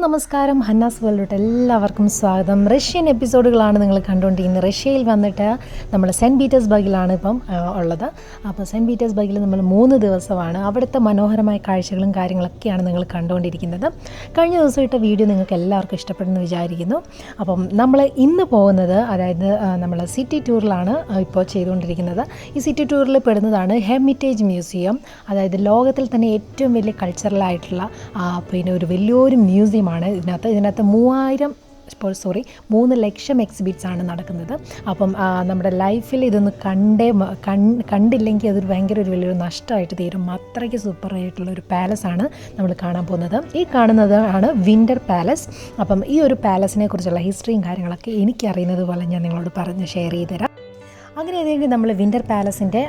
നമസ്കാരം. ഹന്നാസ് വേൾഡിലോട്ട് എല്ലാവർക്കും സ്വാഗതം. റഷ്യൻ എപ്പിസോഡുകളാണ് നിങ്ങൾ കണ്ടുകൊണ്ടിരിക്കുന്നത്. റഷ്യയിൽ വന്നിട്ട് നമ്മൾ സെൻറ്റ് പീറ്റേഴ്സ്ബർഗിലാണ് ഇപ്പം ഉള്ളത്. അപ്പോൾ സെൻറ്റ് പീറ്റേഴ്സ്ബർഗിൽ നമ്മൾ 3 ദിവസമാണ്. അവിടുത്തെ മനോഹരമായ കാഴ്ചകളും കാര്യങ്ങളൊക്കെയാണ് നിങ്ങൾ കണ്ടുകൊണ്ടിരിക്കുന്നത്. കഴിഞ്ഞ ദിവസം ഇട്ട വീഡിയോ നിങ്ങൾക്ക് എല്ലാവർക്കും ഇഷ്ടപ്പെടുമെന്ന് വിചാരിക്കുന്നു. അപ്പം നമ്മൾ ഇന്ന് പോകുന്നത്, അതായത് നമ്മൾ സിറ്റി ടൂറിലാണ് ഇപ്പോൾ ചെയ്തുകൊണ്ടിരിക്കുന്നത്. ഈ സിറ്റി ടൂറിൽ പെടുന്നതാണ് ഹെർമിറ്റേജ് മ്യൂസിയം. അതായത് ലോകത്തിൽ തന്നെ ഏറ്റവും വലിയ കൾച്ചറലായിട്ടുള്ള പിന്നെ ഒരു വലിയൊരു മ്യൂസിയമാണ്. ഇതിനകത്ത് 3 ലക്ഷം എക്സിബിറ്റ്സ് ആണ് നടക്കുന്നത്. അപ്പം നമ്മുടെ ലൈഫിൽ ഇതൊന്ന് കണ്ടില്ലെങ്കിൽ അതൊരു ഭയങ്കര ഒരു വലിയൊരു നഷ്ടമായിട്ട് തീരും. അത്രയ്ക്ക് സൂപ്പറായിട്ടുള്ളൊരു പാലസാണ് നമ്മൾ കാണാൻ പോകുന്നത്. ഈ കാണുന്നതാണ് വിൻ്റർ പാലസ്. അപ്പം ഈ ഒരു പാലസിനെ കുറിച്ചുള്ള ഹിസ്റ്ററിയും കാര്യങ്ങളൊക്കെ എനിക്കറിയുന്നത് പോലെ ഞാൻ നിങ്ങളോട് ഷെയർ ചെയ്ത് തരാം. അങ്ങനെയാണെങ്കിൽ നമ്മൾ വിൻ്റർ പാലസിൻ്റെ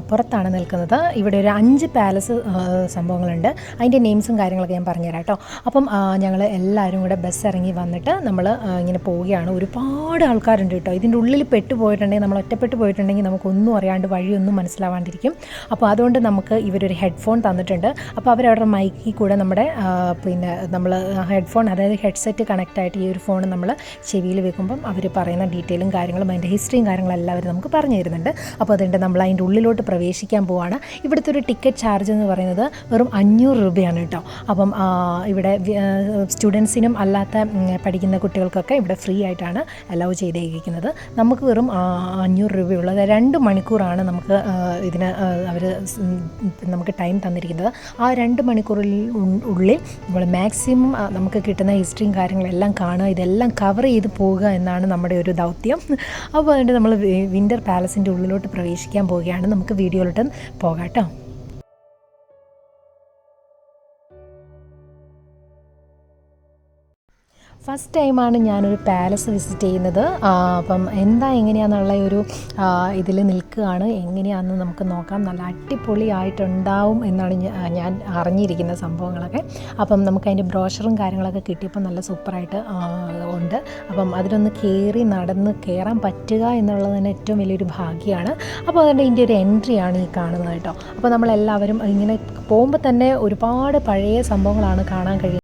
പുറത്താണ് നിൽക്കുന്നത്. ഇവിടെ ഒരു 5 പാലസ് സംഭവങ്ങളുണ്ട്. അതിൻ്റെ നെയിംസും കാര്യങ്ങളൊക്കെ ഞാൻ പറഞ്ഞുതരാം കേട്ടോ. അപ്പം ഞങ്ങൾ എല്ലാവരും കൂടെ ബസ് ഇറങ്ങി വന്നിട്ട് നമ്മൾ ഇങ്ങനെ പോവുകയാണ്. ഒരുപാട് ആൾക്കാരുണ്ട് കേട്ടോ. ഇതിൻ്റെ ഉള്ളിൽ പെട്ടുപോയിട്ടുണ്ടെങ്കിൽ, നമ്മൾ ഒറ്റപ്പെട്ട് പോയിട്ടുണ്ടെങ്കിൽ നമുക്കൊന്നും അറിയാണ്ട് വഴിയൊന്നും മനസ്സിലാവാണ്ടിരിക്കും. അപ്പോൾ അതുകൊണ്ട് നമുക്ക് ഇവരൊരു ഹെഡ്ഫോൺ തന്നിട്ടുണ്ട്. അപ്പോൾ അവരവരുടെ മൈക്കിൽ കൂടെ നമ്മുടെ നമ്മൾ ഹെഡ്ഫോൺ, അതായത് ഹെഡ്സെറ്റ് കണക്റ്റായിട്ട് ഈ ഒരു ഫോൺ നമ്മൾ ചെവിയിൽ വെക്കുമ്പം അവർ പറയുന്ന ഡീറ്റെയിലും കാര്യങ്ങളും അതിൻ്റെ ഹിസ്റ്ററിയും കാര്യങ്ങളെല്ലാം അവർ നമുക്ക് പറഞ്ഞു തരുന്നുണ്ട്. അപ്പോൾ അതുകൊണ്ട് നമ്മൾ അതിൻ്റെ ഉള്ളിലോട്ട് പ്രവേശിക്കാൻ പോവുകയാണ്. ഇവിടുത്തെ ഒരു ടിക്കറ്റ് ചാർജ് എന്ന് പറയുന്നത് വെറും 500 രൂപയാണ് കേട്ടോ. അപ്പം ഇവിടെ സ്റ്റുഡൻസിനും അല്ലാത്ത പഠിക്കുന്ന കുട്ടികൾക്കൊക്കെ ഇവിടെ ഫ്രീ ആയിട്ടാണ് അലൗ ചെയ്തേക്കുന്നത്. നമുക്ക് വെറും 500 രൂപയുള്ളത്. 2 മണിക്കൂറാണ് നമുക്ക് ഇതിന് അവർ നമുക്ക് ടൈം തന്നിരിക്കുന്നത്. ആ 2 മണിക്കൂറിനുള്ളിൽ നമ്മൾ മാക്സിമം നമുക്ക് കിട്ടുന്ന ഹിസ്റ്ററിയും കാര്യങ്ങളെല്ലാം കാണുക, ഇതെല്ലാം കവർ ചെയ്ത് പോവുക എന്നാണ് നമ്മുടെ ഒരു ദൗത്യം. അപ്പോൾ അതുകൊണ്ട് നമ്മൾ വിൻ്റർ പാലസിൻ്റെ ഉള്ളിലോട്ട് പ്രവേശിക്കാൻ പോവുകയാണ്. നമുക്ക് വീഡിയോയിലോട്ട് പോകാം കേട്ടോ. ഫസ്റ്റ് ടൈമാണ് ഞാനൊരു പാലസ് വിസിറ്റ് ചെയ്യുന്നത്. അപ്പം എങ്ങനെയാണെന്നുള്ള ഒരു ഇതിൽ നിൽക്കുകയാണ്. എങ്ങനെയാണെന്ന് നമുക്ക് നോക്കാം. നല്ല അടിപൊളിയായിട്ടുണ്ടാവും എന്നാണ് ഞാൻ അറിഞ്ഞിരിക്കുന്ന സംഭവങ്ങളൊക്കെ. അപ്പം നമുക്ക് അതിൻ്റെ ബ്രോഷറും കാര്യങ്ങളൊക്കെ കിട്ടിയപ്പോൾ നല്ല സൂപ്പറായിട്ട് ഉണ്ട്. അപ്പം അതിലൊന്ന് നടന്ന് കയറാൻ പറ്റുക എന്നുള്ളത് തന്നെ ഏറ്റവും വലിയൊരു ഭാഗ്യമാണ്. അപ്പോൾ അതുകൊണ്ട് ഇതിൻ്റെ ഒരു എൻട്രിയാണ് ഈ കാണുന്നത് കേട്ടോ. അപ്പോൾ നമ്മളെല്ലാവരും ഇങ്ങനെ പോകുമ്പോൾ തന്നെ ഒരുപാട് പഴയ സംഭവങ്ങളാണ് കാണാൻ കഴിയുന്നത്.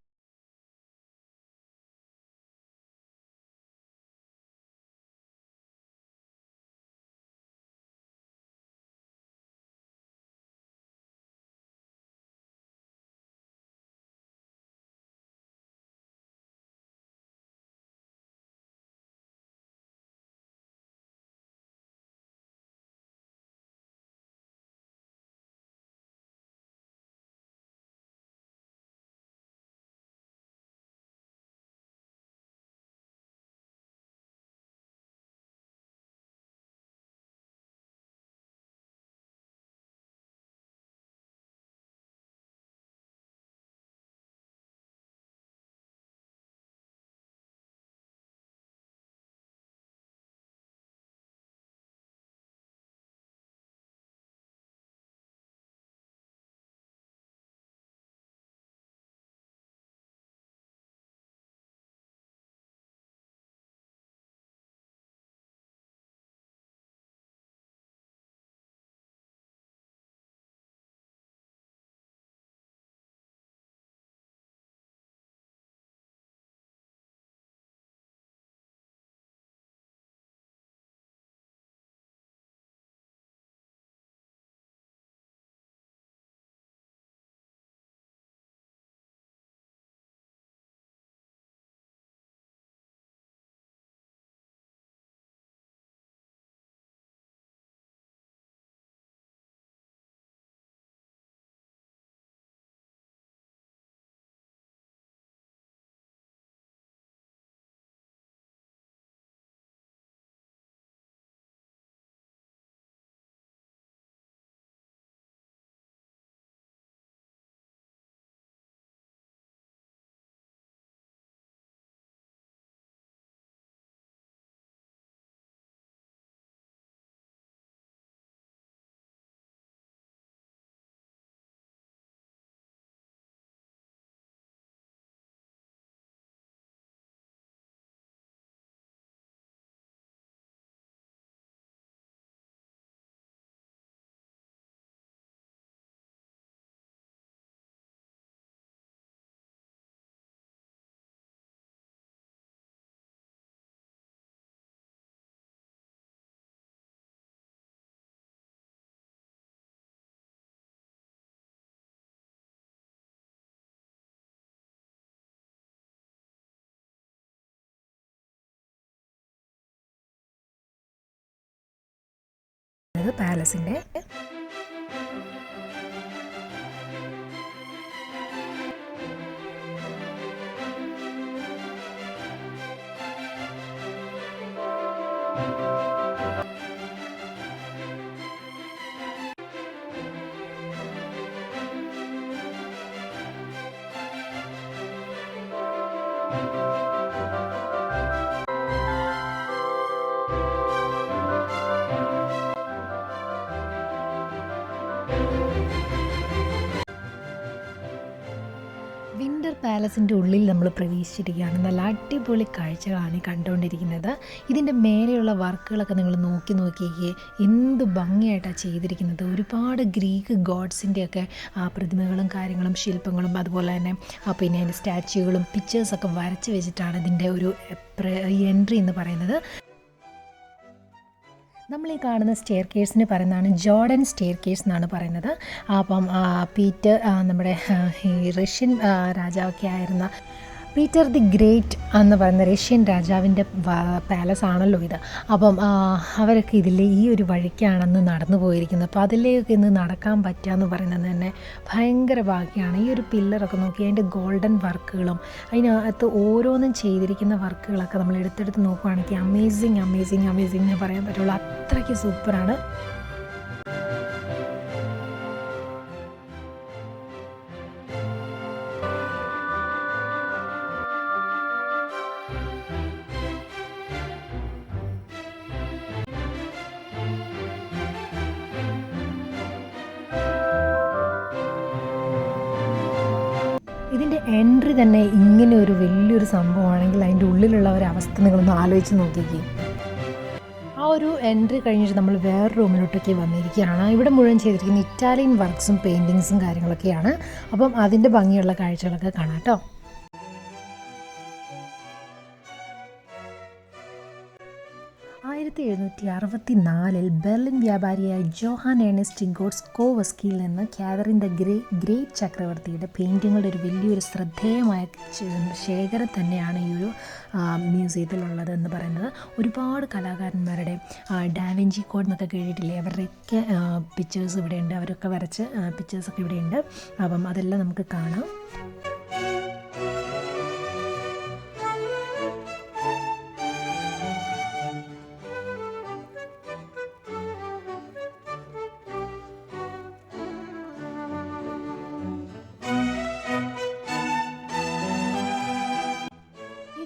കാണുന്നത് പാലസിൻ്റെ. വിൻ്റർ പാലസിൻ്റെ ഉള്ളിൽ നമ്മൾ പ്രവേശിച്ചിരിക്കുകയാണ്. നല്ല അടിപൊളി കാഴ്ചകളാണ് കണ്ടുകൊണ്ടിരിക്കുന്നത്. ഇതിൻ്റെ മേലെയുള്ള വർക്കുകളൊക്കെ നിങ്ങൾ നോക്കിയേ എന്ത് ഭംഗിയായിട്ടാണ് ചെയ്തിരിക്കുന്നത്. ഒരുപാട് ഗ്രീക്ക് ഗോഡ്സിൻ്റെയൊക്കെ പ്രതിമകളും കാര്യങ്ങളും ശില്പങ്ങളും അതുപോലെ തന്നെ പിന്നെ അതിൻ്റെ സ്റ്റാച്യൂകളും പിക്ചേഴ്സൊക്കെ വരച്ച് വെച്ചിട്ടാണ് ഇതിൻ്റെ ഒരു എൻട്രി എന്ന് പറയുന്നത്. നമ്മൾ ഈ കാണുന്ന സ്റ്റെയർ കേസിന് പറയുന്നതാണ് ജോർഡൻ സ്റ്റെയർ കേസ് എന്നാണ് പറയുന്നത്. അപ്പം പീറ്റർ നമ്മുടെ ഈ റഷ്യൻ രാജാവൊക്കെ ആയിരുന്ന പീറ്റർ ദി ഗ്രേറ്റ് എന്ന് പറയുന്ന റഷ്യൻ രാജാവിൻ്റെ പാലസ് ആണല്ലോ ഇത്. അപ്പം അവരൊക്കെ ഇതിൽ ഈ ഒരു വഴിക്കാണെന്ന് നടന്നു പോയിരിക്കുന്നത്. അപ്പോൾ അതിലേക്ക് ഇന്ന് നടക്കാൻ പറ്റുക എന്ന് പറയുന്നത് തന്നെ ഭയങ്കര ഭാഗ്യമാണ്. ഈ ഒരു പില്ലറൊക്കെ നോക്കി അതിൻ്റെ ഗോൾഡൻ വർക്കുകളും അതിനകത്ത് ഓരോന്നും ചെയ്തിരിക്കുന്ന വർക്കുകളൊക്കെ നമ്മൾ എടുത്തെടുത്ത് നോക്കുകയാണെങ്കിൽ അമേസിങ് എന്ന് പറയാൻ പറ്റുള്ളൂ. അത്രയ്ക്ക് സൂപ്പറാണ്. ഇതിൻ്റെ എൻട്രി തന്നെ ഇങ്ങനെ ഒരു വലിയൊരു സംഭവമാണെങ്കിൽ അതിൻ്റെ ഉള്ളിലുള്ള ഒരു അവസ്ഥ നിങ്ങളൊന്ന് ആലോചിച്ച് നോക്കിക്കേ. ആ ഒരു എൻട്രി കഴിഞ്ഞിട്ട് നമ്മൾ വേറെ റൂമിലോട്ടൊക്കെ വന്നിരിക്കുകയാണ്. ഇവിടെ മുഴുവൻ ചെയ്തിരിക്കുന്ന ഇറ്റാലിയൻ വർക്ക്സും പെയിൻറ്റിങ്സും കാര്യങ്ങളൊക്കെയാണ്. അപ്പം അതിൻ്റെ ഭംഗിയുള്ള കാഴ്ചകളൊക്കെ കാണാം കേട്ടോ. 1764 ബെർലിൻ വ്യാപാരിയായ ജോഹാൻ ഏണസ്റ്റ് ഗോട്സ്കോവസ്കിയിൽ നിന്ന് കാതറിൻ ദ ഗ്രേറ്റ് ചക്രവർത്തിയുടെ പെയിൻറ്റിങ്ങുകളുടെ ഒരു വലിയൊരു ശ്രദ്ധേയമായ ശേഖരം തന്നെയാണ് ഈ ഒരു മ്യൂസിയത്തിലുള്ളത് എന്ന് പറയുന്നത്. ഒരുപാട് കലാകാരന്മാരുടെ ഡാവിഞ്ചി കോഡ് എന്നൊക്കെ കേട്ടിട്ടില്ലേ, അവരുടെയൊക്കെ പിക്ചേഴ്സ് ഇവിടെയുണ്ട്. അവരൊക്കെ വരച്ച് പിക്ചേഴ്സൊക്കെ ഇവിടെയുണ്ട്. അപ്പം അതെല്ലാം നമുക്ക് കാണാം.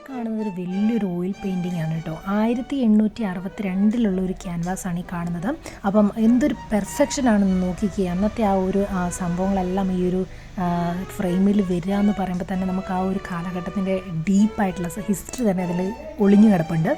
കാണുന്നത് ഒരു വലിയൊരു ഓയിൽ പെയിൻറ്റിംഗ് ആണ് കേട്ടോ. 1862 ഒരു ക്യാൻവാസാണ് ഈ കാണുന്നത്. അപ്പം എന്തൊരു പെർഫെക്ഷൻ ആണെന്ന് നോക്കിക്കുക. അന്നത്തെ ആ ഒരു സംഭവങ്ങളെല്ലാം ഈ ഒരു ഫ്രെയിമിൽ വരിക എന്ന് പറയുമ്പോൾ തന്നെ നമുക്ക് ആ ഒരു കാലഘട്ടത്തിൻ്റെ ഡീപ്പായിട്ടുള്ള ഹിസ്റ്ററി തന്നെ അതിൽ ഒളിഞ്ഞു കിടപ്പുണ്ട്.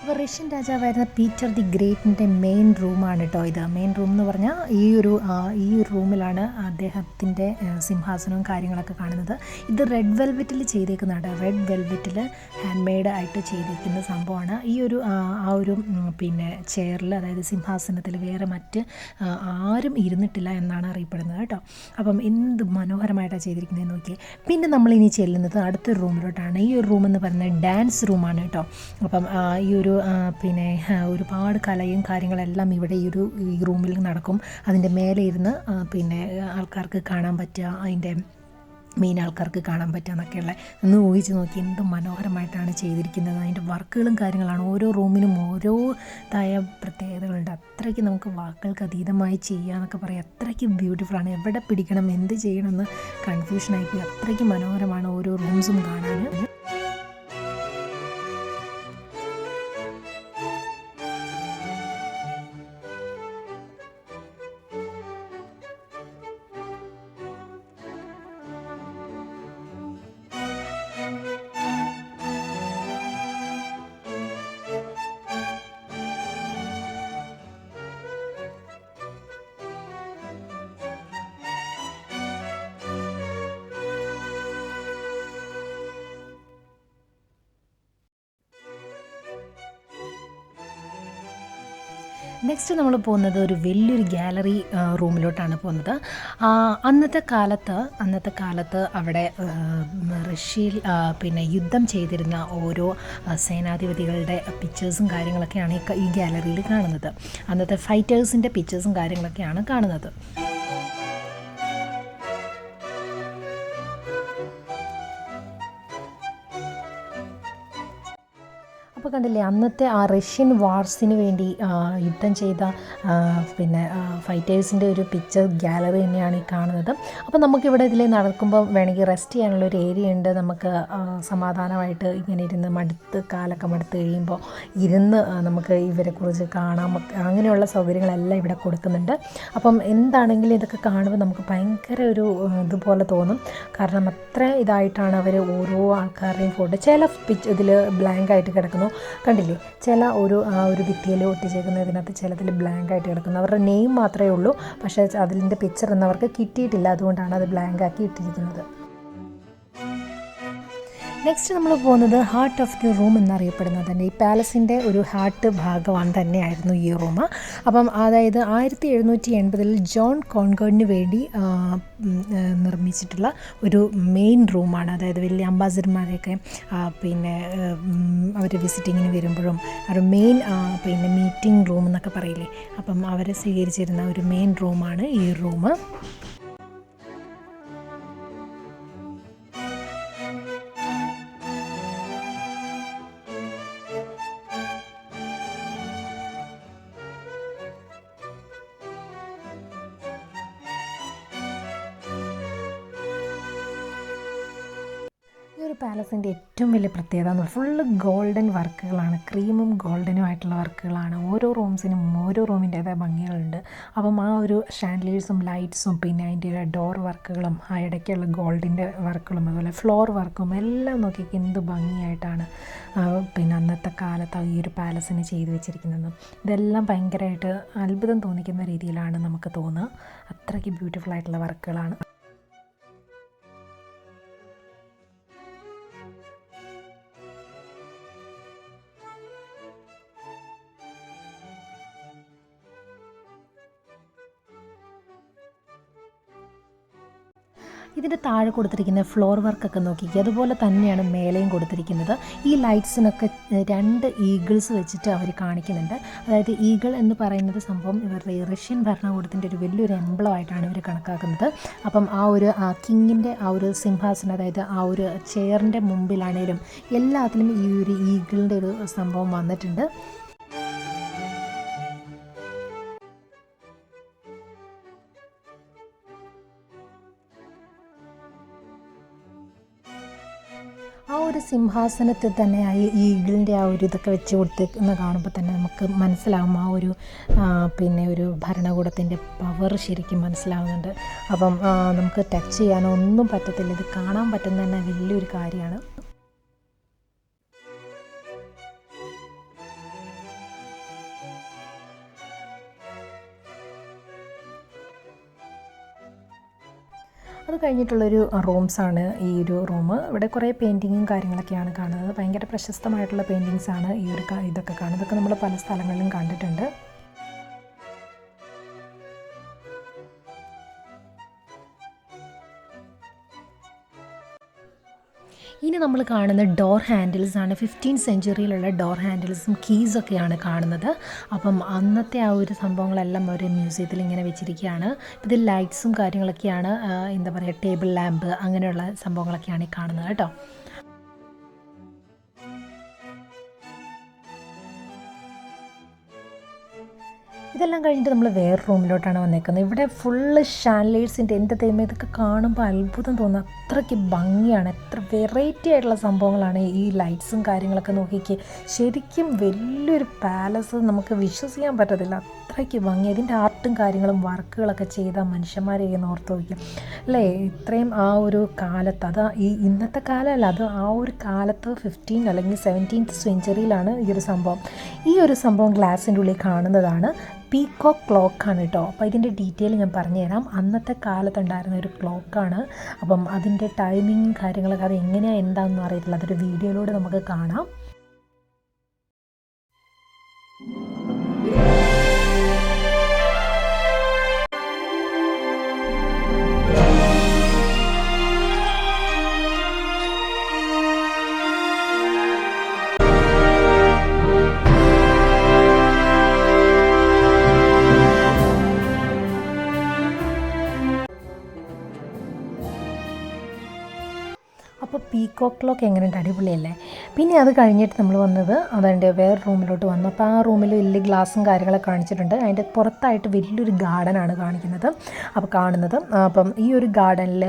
അപ്പോൾ റഷ്യൻ രാജാവായിരുന്ന പീറ്റർ ദി ഗ്രേറ്റിൻ്റെ മെയിൻ റൂമാണ് കേട്ടോ ഇത്. മെയിൻ റൂം എന്ന് പറഞ്ഞാൽ ഈ റൂമിലാണ് അദ്ദേഹത്തിൻ്റെ സിംഹാസനവും കാര്യങ്ങളൊക്കെ കാണുന്നത്. ഇത് റെഡ് വെൽവെറ്റിൽ ചെയ്തേക്കുന്നതാണ്. റെഡ് വെൽവെറ്റിൽ ഹാൻഡ് മെയ്ഡ് ആയിട്ട് ചെയ്തിരിക്കുന്ന സംഭവമാണ്. ഈ ഒരു പിന്നെ ചെയറിൽ, അതായത് സിംഹാസനത്തിൽ വേറെ മറ്റ് ആരും ഇരുന്നിട്ടില്ല എന്നാണ് അറിയപ്പെടുന്നത് കേട്ടോ. അപ്പം എന്ത് മനോഹരമായിട്ടാണ് ചെയ്തിരിക്കുന്നത് നോക്കി. പിന്നെ നമ്മളിനി ചെല്ലുന്നത് അടുത്തൊരു റൂമിലോട്ടാണ്. ഈ ഒരു റൂം എന്ന് പറയുന്നത് ഡാൻസ് റൂമാണ് കേട്ടോ. അപ്പം ഈ ഒരു പിന്നെ ഒരുപാട് കലയും കാര്യങ്ങളെല്ലാം ഇവിടെ ഈ റൂമിൽ നടക്കും. അതിൻ്റെ മേലെ ഇരുന്ന് പിന്നെ ആൾക്കാർക്ക് കാണാൻ പറ്റുക, അതിൻ്റെ മെയിൻ ആൾക്കാർക്ക് കാണാൻ പറ്റുക എന്നൊക്കെയുള്ള ഒന്ന് ഊഹിച്ച് നോക്കി എന്ത് മനോഹരമായിട്ടാണ് ചെയ്തിരിക്കുന്നത്. അതിൻ്റെ വർക്കുകളും കാര്യങ്ങളാണ്. ഓരോ റൂമിനും ഓരോതായ പ്രത്യേകതകളുണ്ട്. അത്രയ്ക്ക് നമുക്ക് വാക്കുകൾക്ക് അതീതമായി ചെയ്യുക എന്നൊക്കെ പറയാം. അത്രയ്ക്ക് ബ്യൂട്ടിഫുള്ളാണ്. എവിടെ പിടിക്കണം, എന്ത് ചെയ്യണമെന്ന് കൺഫ്യൂഷനായിപ്പോയി. അത്രയ്ക്ക് മനോഹരമാണ് ഓരോ റൂംസും കാണാൻ. നെക്സ്റ്റ് നമ്മൾ പോകുന്നത് ഒരു വലിയൊരു ഗാലറി റൂമിലോട്ടാണ് പോകുന്നത്. അന്നത്തെ കാലത്ത് അവിടെ റഷ്യയിൽ പിന്നെ യുദ്ധം ചെയ്തിരുന്ന ഓരോ സേനാധിപതികളുടെ പിക്ചേഴ്സും കാര്യങ്ങളൊക്കെയാണ് ഈ ഗാലറിയിൽ കാണുന്നത്. അന്നത്തെ ഫൈറ്റേഴ്സിൻ്റെ പിക്ചേഴ്സും കാര്യങ്ങളൊക്കെയാണ് കാണുന്നത്. അപ്പോൾ കണ്ടില്ലേ, അന്നത്തെ ആ റഷ്യൻ വാർസിന് വേണ്ടി യുദ്ധം ചെയ്ത പിന്നെ ഫൈറ്റേഴ്സിൻ്റെ ഒരു പിക്ചർ ഗാലറി തന്നെയാണ് ഈ കാണുന്നത്. അപ്പോൾ നമുക്കിവിടെ ഇതിൽ നടക്കുമ്പോൾ വേണമെങ്കിൽ റെസ്റ്റ് ചെയ്യാനുള്ള ഒരു ഏരിയ ഉണ്ട്. നമുക്ക് സമാധാനമായിട്ട് ഇങ്ങനെ ഇരുന്ന് കാലൊക്കെ മടുത്ത് കഴിയുമ്പോൾ ഇരുന്ന് നമുക്ക് ഇവരെക്കുറിച്ച് കാണാം. അങ്ങനെയുള്ള സൗകര്യങ്ങളെല്ലാം ഇവിടെ കൊടുക്കുന്നുണ്ട്. അപ്പം എന്താണെങ്കിലും ഇതൊക്കെ കാണുമ്പോൾ നമുക്ക് ഭയങ്കര ഒരു ഇതുപോലെ തോന്നും. കാരണം അത്ര ഇതായിട്ടാണ് അവർ ഓരോ ആൾക്കാരുടെയും ഫോട്ടോ. ചില ഇതിൽ ബ്ലാങ്ക് ആയിട്ട് കിടക്കുന്നു, കണ്ടില്ലേ, ചില ആ ഒരു ഭിത്തിയിൽ ഒട്ടിച്ചേക്കുന്നതിനകത്ത് ചിലതിൽ ബ്ലാങ്ക് ആയിട്ട് കിടക്കുന്നു. അവരുടെ നെയിം മാത്രമേ ഉള്ളൂ, പക്ഷേ അതിൻ്റെ പിക്ചർ ഒന്നും അവർക്ക് കിട്ടിയിട്ടില്ല. അതുകൊണ്ടാണ് അത് ബ്ലാങ്ക് ആക്കി ഇട്ടിരിക്കുന്നത്. നെക്സ്റ്റ് നമ്മൾ പോകുന്നത് ഹാർട്ട് ഓഫ് ദി റൂം എന്നറിയപ്പെടുന്നത് തന്നെ ഈ പാലസിൻ്റെ ഒരു ഹാർട്ട് ഭാഗമാണ് തന്നെയായിരുന്നു ഈ റൂം. അപ്പം അതായത് 1780 ജോൺ കോൺകോർഡിന് വേണ്ടി നിർമ്മിച്ചിട്ടുള്ള ഒരു മെയിൻ റൂമാണ്. അതായത് വലിയ അംബാസിഡർമാരെയൊക്കെ പിന്നെ അവർ വിസിറ്റിങ്ങിന് വരുമ്പോഴും ഒരു മെയിൻ പിന്നെ മീറ്റിംഗ് റൂം എന്നൊക്കെ പറയില്ലേ, അപ്പം അവരെ സ്വീകരിച്ചിരുന്ന ഒരു മെയിൻ റൂമാണ് ഈ റൂം. പാലസിൻ്റെ ഏറ്റവും വലിയ പ്രത്യേകത എന്ന് പറഞ്ഞാൽ ഫുള്ള് ഗോൾഡൻ വർക്കുകളാണ്. ക്രീമും ഗോൾഡനും ആയിട്ടുള്ള വർക്കുകളാണ്. ഓരോ റൂംസിനും ഓരോ റൂമിൻ്റേതായ ഭംഗികളുണ്ട്. അപ്പം ആ ഒരു ഷാൻഡ്ലിയേഴ്സും ലൈറ്റ്സും പിന്നെ അതിൻ്റെ ഡോർ വർക്കുകളും ആ ഇടയ്ക്കുള്ള ഗോൾഡിൻ്റെ വർക്കുകളും അതുപോലെ ഫ്ലോർ വർക്കും എല്ലാം നോക്കിയൊക്കെ എന്ത് ഭംഗിയായിട്ടാണ് പിന്നെ അന്നത്തെ കാലത്ത് ഈ ഒരു പാലസിന് ചെയ്തു വെച്ചിരിക്കുന്നത്. ഇതെല്ലാം ഭയങ്കരമായിട്ട് അത്ഭുതം തോന്നിക്കുന്ന രീതിയിലാണ് നമുക്ക് തോന്നുക. അത്രയ്ക്ക് ബ്യൂട്ടിഫുൾ ആയിട്ടുള്ള വർക്കുകളാണ്. ഇതിൻ്റെ താഴെ കൊടുത്തിരിക്കുന്ന ഫ്ലോർ വർക്കൊക്കെ നോക്കിക്കുക, അതുപോലെ തന്നെയാണ് മേലെയും കൊടുത്തിരിക്കുന്നത്. ഈ ലൈറ്റ്സിനൊക്കെ 2 ഈഗിൾസ് വെച്ചിട്ട് അവർ കാണിക്കുന്നുണ്ട്. അതായത് ഈഗിൾ എന്ന് പറയുന്നത് സംഭവം ഇവരുടെ റഷ്യൻ ഭരണകൂടത്തിൻ്റെ ഒരു വലിയൊരു എംബ്ലമായിട്ടാണ് ഇവർ കണക്കാക്കുന്നത്. അപ്പം ആ ഒരു കിങ്ങിൻ്റെ ആ ഒരു സിംഹാസനം, അതായത് ആ ഒരു ചെയറിൻ്റെ മുമ്പിലാണേലും എല്ലാത്തിലും ഈ ഒരു ഈഗിളിൻ്റെ ഒരു സംഭവം വന്നിട്ടുണ്ട്. ആ ഒരു സിംഹാസനത്തിൽ തന്നെ ഈ ഈഗിളിൻ്റെ ആ ഒരു ഇതൊക്കെ വെച്ച് കൊടുത്തേക്കുന്ന കാണുമ്പോൾ തന്നെ നമുക്ക് മനസ്സിലാവും ആ ഒരു പിന്നെ ഒരു ഭരണകൂടത്തിൻ്റെ പവർ ശരിക്കും മനസ്സിലാവുന്നുണ്ട്. അപ്പം നമുക്ക് ടച്ച് ചെയ്യാനോ ഒന്നും പറ്റത്തില്ല. ഇത് കാണാൻ പറ്റുന്ന തന്നെ വലിയൊരു കാര്യമാണ്. അത് കഴിഞ്ഞിട്ടുള്ളൊരു റൂംസാണ് ഈ ഒരു റൂം. ഇവിടെ കുറേ പെയിൻറ്റിങ്ങും കാര്യങ്ങളൊക്കെയാണ് കാണുന്നത്. ഭയങ്കര പ്രശസ്തമായിട്ടുള്ള പെയിൻറ്റിങ്സാണ് ഈ ഒരു ഇതൊക്കെ കാണുന്നത്. ഇതൊക്കെ നമ്മൾ പല സ്ഥലങ്ങളിലും കണ്ടിട്ടുണ്ട്. ഇനി നമ്മൾ കാണുന്ന ഡോർ ഹാൻഡിൽസ് ആണ്. 15th സെഞ്ച്വറിയിലുള്ള ഡോർ ഹാൻഡിൽസും കീസൊക്കെയാണ് കാണുന്നത്. അപ്പം അന്നത്തെ ആ ഒരു സംഭവങ്ങളെല്ലാം ഒരു മ്യൂസിയത്തിൽ ഇങ്ങനെ വെച്ചിരിക്കുകയാണ്. ഇതിൽ ലൈറ്റ്സും കാര്യങ്ങളൊക്കെയാണ്, എന്താ പറയുക, ടേബിൾ ലാമ്പ് അങ്ങനെയുള്ള സംഭവങ്ങളൊക്കെയാണ് ഈ കാണുന്നത് കേട്ടോ. ഇതെല്ലാം കഴിഞ്ഞിട്ട് നമ്മൾ വേറെ റൂമിലോട്ടാണ് വന്നേക്കുന്നത്. ഇവിടെ ഫുള്ള് ഷാൻഡ്ലിയേഴ്സിൻ്റെ, എൻ്റെ ദൈവമേ, ഇതൊക്കെ കാണുമ്പോൾ അത്ഭുതം തോന്നുന്നു. അത്രയ്ക്ക് ഭംഗിയാണ്. എത്ര വെറൈറ്റി ആയിട്ടുള്ള സംഭവങ്ങളാണ് ഈ ലൈറ്റ്സും കാര്യങ്ങളൊക്കെ നോക്കിക്ക്. ശരിക്കും വലിയൊരു പാലസ്, നമുക്ക് വിശ്വസിക്കാൻ പറ്റത്തില്ല, അത്രയ്ക്ക് ഭംഗി. ഇതിൻ്റെ ആർട്ടും കാര്യങ്ങളും വർക്കുകളൊക്കെ ചെയ്ത മനുഷ്യന്മാരെ ഓർത്ത് വയ്ക്കും അല്ലേ. ഇത്രയും ആ ഒരു കാലത്ത്, അത് ഈ ഇന്നത്തെ കാലമല്ല, അത് ആ ഒരു കാലത്ത് 15 അല്ലെങ്കിൽ 17th സെഞ്ച്വറിയിലാണ് ഈ ഒരു സംഭവം. ഈ ഒരു സംഭവം ഗ്ലാസിൻ്റെ ഉള്ളിൽ കാണുന്നതാണ്. പീകോക്ക് ക്ലോക്കാണ് കേട്ടോ. അപ്പോൾ ഇതിൻ്റെ ഡീറ്റെയിൽ ഞാൻ പറഞ്ഞുതരാം. അന്നത്തെ കാലത്തുണ്ടായിരുന്ന ഒരു ക്ലോക്കാണ്. അപ്പം അതിൻ്റെ ടൈമിങ് കാര്യങ്ങളൊക്കെ അത് എങ്ങനെയാണ് എന്താണെന്ന് അറിയത്തില്ല. അതൊരു വീഡിയോയിലൂടെ നമുക്ക് കാണാം. പീകോക്ക് ക്ലോക്ക് എങ്ങനെയുണ്ട്, അടിപൊളിയല്ലേ. പിന്നെ അത് കഴിഞ്ഞിട്ട് നമ്മൾ വന്നത് അതിൻ്റെ വേറെ റൂമിലോട്ട് വന്നു. അപ്പോൾ ആ റൂമിൽ വലിയ ഗ്ലാസും കാര്യങ്ങളൊക്കെ കാണിച്ചിട്ടുണ്ട്. അതിൻ്റെ പുറത്തായിട്ട് വലിയൊരു ഗാർഡനാണ് കാണിക്കുന്നത്, അപ്പോൾ കാണുന്നത്. അപ്പം ഈ ഒരു ഗാർഡനിൽ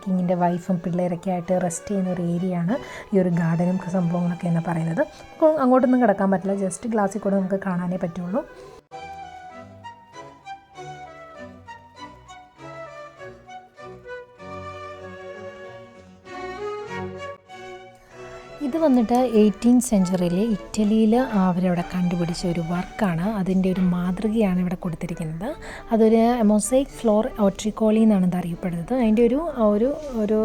കിങ്ങിൻ്റെ വൈഫും പിള്ളേരൊക്കെ ആയിട്ട് റെസ്റ്റ് ചെയ്യുന്ന ഒരു ഏരിയയാണ് ഈ ഒരു ഗാർഡനും സംഭവങ്ങളൊക്കെ എന്ന് പറയുന്നത്. അപ്പോൾ അങ്ങോട്ടൊന്നും കിടക്കാൻ പറ്റില്ല, ജസ്റ്റ് ഗ്ലാസ്സിൽ കൂടെ നമുക്ക് കാണാനേ പറ്റുള്ളൂ. ഇത് വന്നിട്ട് 18th സെഞ്ച്വറിയിൽ ഇറ്റലിയിൽ അവരവിടെ കണ്ടുപിടിച്ച ഒരു വർക്കാണ്. അതിൻ്റെ ഒരു മാതൃകയാണ് ഇവിടെ കൊടുത്തിരിക്കുന്നത്. അതൊരു മൊസൈക്ക് ഫ്ലോർ ഓട്രിക്കോളി എന്നാണ് ഇത് അറിയപ്പെടുന്നത്. അതിൻ്റെ ഒരു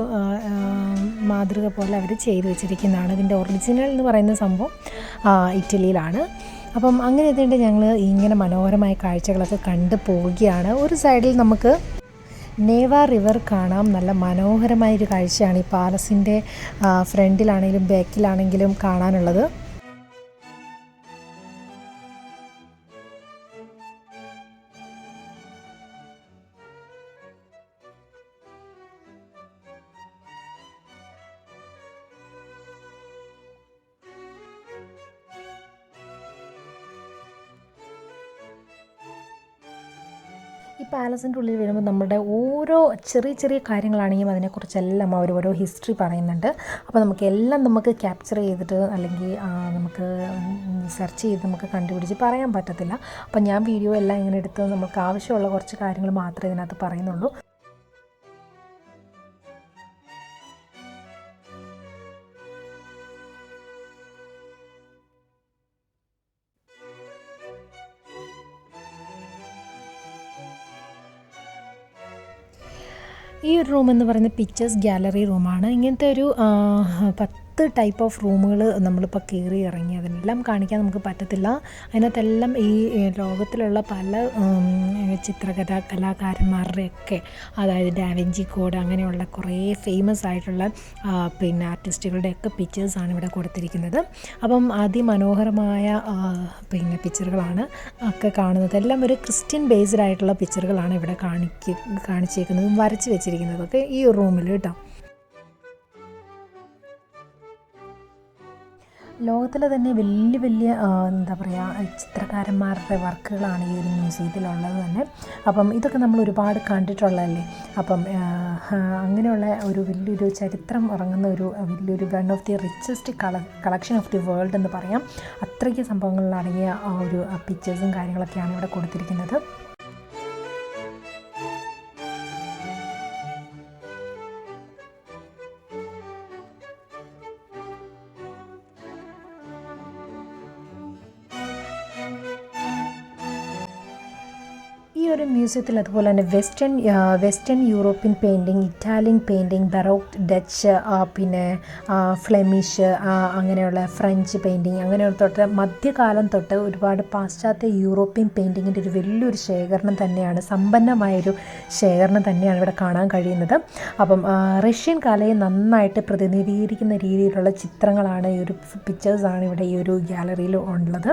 മാതൃക പോലെ അവർ ചെയ്തു വെച്ചിരിക്കുന്നതാണ്. ഇതിൻ്റെ ഒറിജിനൽ എന്ന് പറയുന്ന സംഭവം ഇറ്റലിയിലാണ്. അപ്പം അങ്ങനെ എത്തിയിട്ട് ഞങ്ങൾ ഇങ്ങനെ മനോഹരമായ കാഴ്ചകളൊക്കെ കണ്ടു പോവുകയാണ്. ഒരു സൈഡിൽ നമുക്ക് നേവ റിവർ കാണാം. നല്ല മനോഹരമായൊരു കാഴ്ചയാണ് ഈ പാലസിൻ്റെ ഫ്രണ്ടിലാണെങ്കിലും ബാക്കിലാണെങ്കിലും കാണാനുള്ളത്. ഈ പാലസിൻ്റെ ഉള്ളിൽ വരുമ്പോൾ നമ്മുടെ ഓരോ ചെറിയ ചെറിയ കാര്യങ്ങളാണെങ്കിലും അതിനെക്കുറിച്ചെല്ലാം അവർ ഓരോ ഹിസ്റ്ററി പറയുന്നുണ്ട്. അപ്പോൾ നമുക്ക് ക്യാപ്ചർ ചെയ്തിട്ട് അല്ലെങ്കിൽ നമുക്ക് സെർച്ച് ചെയ്ത് നമുക്ക് കണ്ടുപിടിച്ച് പറയാൻ പറ്റത്തില്ല. അപ്പോൾ ഞാൻ വീഡിയോ എല്ലാം ഇങ്ങനെ എടുത്ത് നമുക്ക് ആവശ്യമുള്ള കുറച്ച് കാര്യങ്ങൾ മാത്രമേ ഇതിനകത്ത് പറയുന്നുള്ളൂ. ഈ ഒരു റൂം എന്ന് പറയുന്നത് പിക്ചേഴ്സ് ഗാലറി റൂമാണ്. ഇങ്ങനത്തെ ഒരു 10 ടൈപ്പ് ഓഫ് റൂമുകൾ നമ്മളിപ്പോൾ കയറി ഇറങ്ങി അതിനെല്ലാം കാണിക്കാൻ നമുക്ക് പറ്റത്തില്ല. അതിനകത്തെല്ലാം ഈ ലോകത്തിലുള്ള പല കലാകാരന്മാരുടെയൊക്കെ, അതായത് ഡാവിഞ്ചി കോഡ് അങ്ങനെയുള്ള കുറേ ഫേമസ് ആയിട്ടുള്ള പിന്നെ ആർട്ടിസ്റ്റുകളുടെയൊക്കെ പിക്ചേഴ്സാണ് ഇവിടെ കൊടുത്തിരിക്കുന്നത്. അപ്പം അതിമനോഹരമായ പിന്നെ പിക്ചറുകളാണ് ഒക്കെ കാണുന്നത്. എല്ലാം ഒരു ക്രിസ്ത്യൻ ബേസ്ഡ് ആയിട്ടുള്ള പിക്ചറുകളാണ് ഇവിടെ കാണിച്ചേക്കുന്നതും വരച്ച് വെച്ചിരിക്കുന്നതൊക്കെ ഈ ഒരു റൂമിൽ കേട്ടോ. ലോകത്തിലെ തന്നെ വലിയ എന്താ പറയുക ചിത്രകാരന്മാരുടെ വർക്കുകളാണ് ഈ ഒരു മ്യൂസിയത്തിലുള്ളത് തന്നെ. അപ്പം ഇതൊക്കെ നമ്മൾ ഒരുപാട് കണ്ടിട്ടുള്ളതല്ലേ. അപ്പം അങ്ങനെയുള്ള ഒരു വലിയൊരു ചരിത്രം ഇറങ്ങുന്ന ഒരു വലിയൊരു one of the richest collection of the world എന്ന് പറയാം. അത്രയ്ക്ക് സംഭവങ്ങളിലടങ്ങിയ ഒരു പിക്ചേഴ്സും കാര്യങ്ങളൊക്കെയാണ് ഇവിടെ കൊടുത്തിരിക്കുന്നത്. ഈ ഒരു മ്യൂസിയത്തിൽ അതുപോലെ തന്നെ western European painting, Italian painting, baroque, Dutch, പിന്നെ ഫ്ലെമിഷ്, അങ്ങനെയുള്ള ഫ്രഞ്ച് പെയിൻറ്റിങ്, അങ്ങനെയുള്ള തൊട്ട് മധ്യകാലം തൊട്ട് ഒരുപാട് പാശ്ചാത്യ യൂറോപ്യൻ പെയിൻറ്റിങ്ങിൻ്റെ ഒരു വലിയൊരു ശേഖരണം തന്നെയാണ്, സമ്പന്നമായൊരു ശേഖരണം തന്നെയാണ് ഇവിടെ കാണാൻ കഴിയുന്നത്. അപ്പം റഷ്യൻ കലയെ നന്നായിട്ട് പ്രതിനിധീകരിക്കുന്ന രീതിയിലുള്ള ചിത്രങ്ങളാണ്, ഈ ഒരു പിക്ചേഴ്സാണ് ഇവിടെ ഈ ഒരു ഗാലറിയിൽ ഉള്ളത്.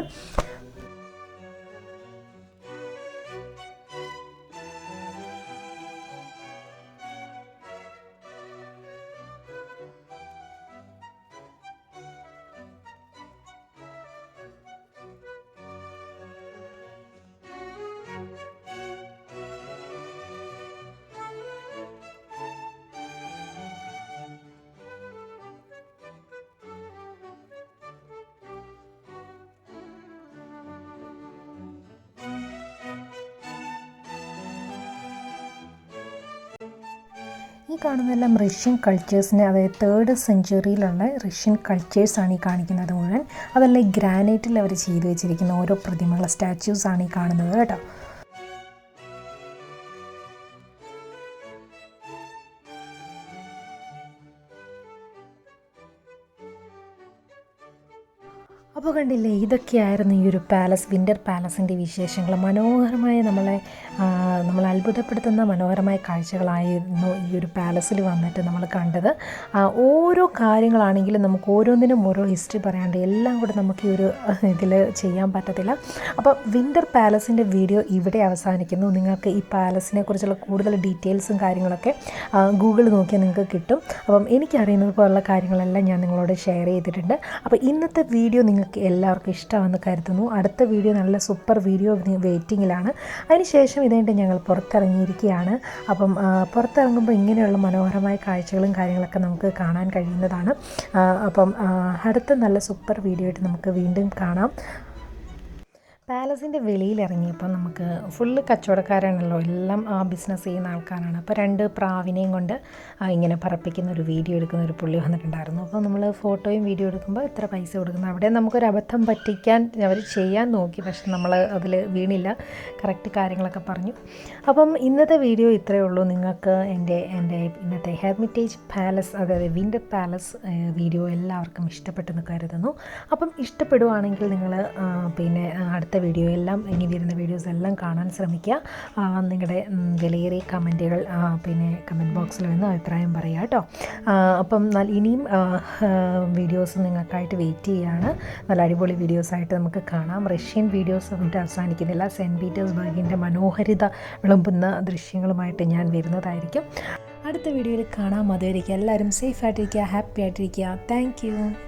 ഈ കാണുന്നതെല്ലാം റഷ്യൻ കൾച്ചേഴ്സിനെ, അതായത് 3rd സെഞ്ച്വറിയിലുള്ള റഷ്യൻ കൾച്ചേഴ്സാണ് ഈ കാണിക്കുന്നത് മുഴുവൻ. അതല്ല ഈ ഗ്രാനൈറ്റിൽ അവർ ചെയ്തു വെച്ചിരിക്കുന്ന ഓരോ പ്രതിമകൾ, സ്റ്റാച്യൂസാണ് ഈ കാണുന്നത് കേട്ടോ. അപ്പോൾ കണ്ടില്ലേ, ഇതൊക്കെയായിരുന്നു ഈ ഒരു പാലസ്, വിൻ്റർ പാലസിൻ്റെ വിശേഷങ്ങൾ. മനോഹരമായ നമ്മൾ അത്ഭുതപ്പെടുത്തുന്ന മനോഹരമായ കാഴ്ചകളായിരുന്നു ഈ ഒരു പാലസിൽ വന്നിട്ട് നമ്മൾ കണ്ടത്. ഓരോ കാര്യങ്ങളാണെങ്കിലും നമുക്ക് ഓരോന്നിനും ഓരോ ഹിസ്റ്ററി പറയാണ്ട് എല്ലാം കൂടെ നമുക്ക് ഈ ഒരു ഇതിൽ ചെയ്യാൻ പറ്റത്തില്ല. അപ്പോൾ വിൻ്റർ പാലസിൻ്റെ വീഡിയോ ഇവിടെ അവസാനിക്കുന്നു. നിങ്ങൾക്ക് ഈ പാലസിനെ കുറിച്ചുള്ള കൂടുതൽ ഡീറ്റെയിൽസും കാര്യങ്ങളൊക്കെ ഗൂഗിൾ നോക്കിയാൽ നിങ്ങൾക്ക് കിട്ടും. അപ്പം എനിക്കറിയുന്നത് പോലുള്ള കാര്യങ്ങളെല്ലാം ഞാൻ നിങ്ങളോട് ഷെയർ ചെയ്തിട്ടുണ്ട്. അപ്പോൾ ഇന്നത്തെ വീഡിയോ നിങ്ങൾക്ക് എല്ലാവർക്കും ഇഷ്ടമാണെന്ന് കരുതുന്നു. അടുത്ത വീഡിയോ നല്ല സൂപ്പർ വീഡിയോ വെയിറ്റിങ്ങിലാണ്. അതിനുശേഷം ഇതായിട്ട് ഞങ്ങൾ പുറത്തിറങ്ങിയിരിക്കുകയാണ്. അപ്പം പുറത്തിറങ്ങുമ്പോൾ ഇങ്ങനെയുള്ള മനോഹരമായ കാഴ്ചകളും കാര്യങ്ങളൊക്കെ നമുക്ക് കാണാൻ കഴിയുന്നതാണ്. അപ്പം അടുത്ത നല്ല സൂപ്പർ വീഡിയോ ആയിട്ട് നമുക്ക് വീണ്ടും കാണാം. പാലസിൻ്റെ വെളിയിലിറങ്ങിയപ്പോൾ നമുക്ക് ഫുള്ള് കച്ചവടക്കാരാണല്ലോ, എല്ലാം ബിസിനസ് ചെയ്യുന്ന ആൾക്കാരാണ്. അപ്പോൾ 2 പ്രാവിനെയും കൊണ്ട് ഇങ്ങനെ പറപ്പിക്കുന്ന ഒരു വീഡിയോ എടുക്കുന്ന ഒരു പുള്ളി വന്നിട്ടുണ്ടായിരുന്നു. അപ്പോൾ നമ്മൾ ഫോട്ടോയും വീഡിയോ എടുക്കുമ്പോൾ എത്ര പൈസ കൊടുക്കുന്നു, അവിടെ നമുക്കൊരു അബദ്ധം പറ്റിക്കാൻ അവർ ചെയ്യാൻ നോക്കി, പക്ഷെ നമ്മൾ അതിൽ വീണില്ല, കറക്റ്റ് കാര്യങ്ങളൊക്കെ പറഞ്ഞു. അപ്പം ഇന്നത്തെ വീഡിയോ ഇത്രയേ ഉള്ളൂ. നിങ്ങൾക്ക് എൻ്റെ ഇന്നത്തെ ഹെർമിറ്റേജ് പാലസ്, അതായത് വിൻ്റർ പാലസ് വീഡിയോ എല്ലാവർക്കും ഇഷ്ടപ്പെട്ടെന്ന് കരുതുന്നു. അപ്പം ഇഷ്ടപ്പെടുവാണെങ്കിൽ നിങ്ങൾ പിന്നെ അടുത്ത വീഡിയോ എല്ലാം, ഇനി വരുന്ന വീഡിയോസ് എല്ലാം കാണാൻ ശ്രമിക്കുക. നിങ്ങളുടെ വിലയേറിയ കമൻറ്റുകൾ പിന്നെ കമൻറ്റ് ബോക്സിൽ വന്ന് അഭിപ്രായം പറയുക കേട്ടോ. അപ്പം ഇനിയും വീഡിയോസ് നിങ്ങൾക്കായിട്ട് വെയിറ്റ് ചെയ്യുകയാണ്. നല്ല അടിപൊളി വീഡിയോസായിട്ട് നമുക്ക് കാണാം. റഷ്യൻ വീഡിയോസ് എന്നിട്ട് അവസാനിക്കുന്നില്ല. സെൻറ്റ് പീറ്റേഴ്സ്ബർഗിൻ്റെ മനോഹരിത വിളമ്പുന്ന ദൃശ്യങ്ങളുമായിട്ട് ഞാൻ വരുന്നതായിരിക്കും. അടുത്ത വീഡിയോയിൽ കാണാം. അതുവരെയ്ക്ക് എല്ലാവരും സേഫ് ആയിട്ടിരിക്കുക, ഹാപ്പി ആയിട്ടിരിക്കുക. Thank you.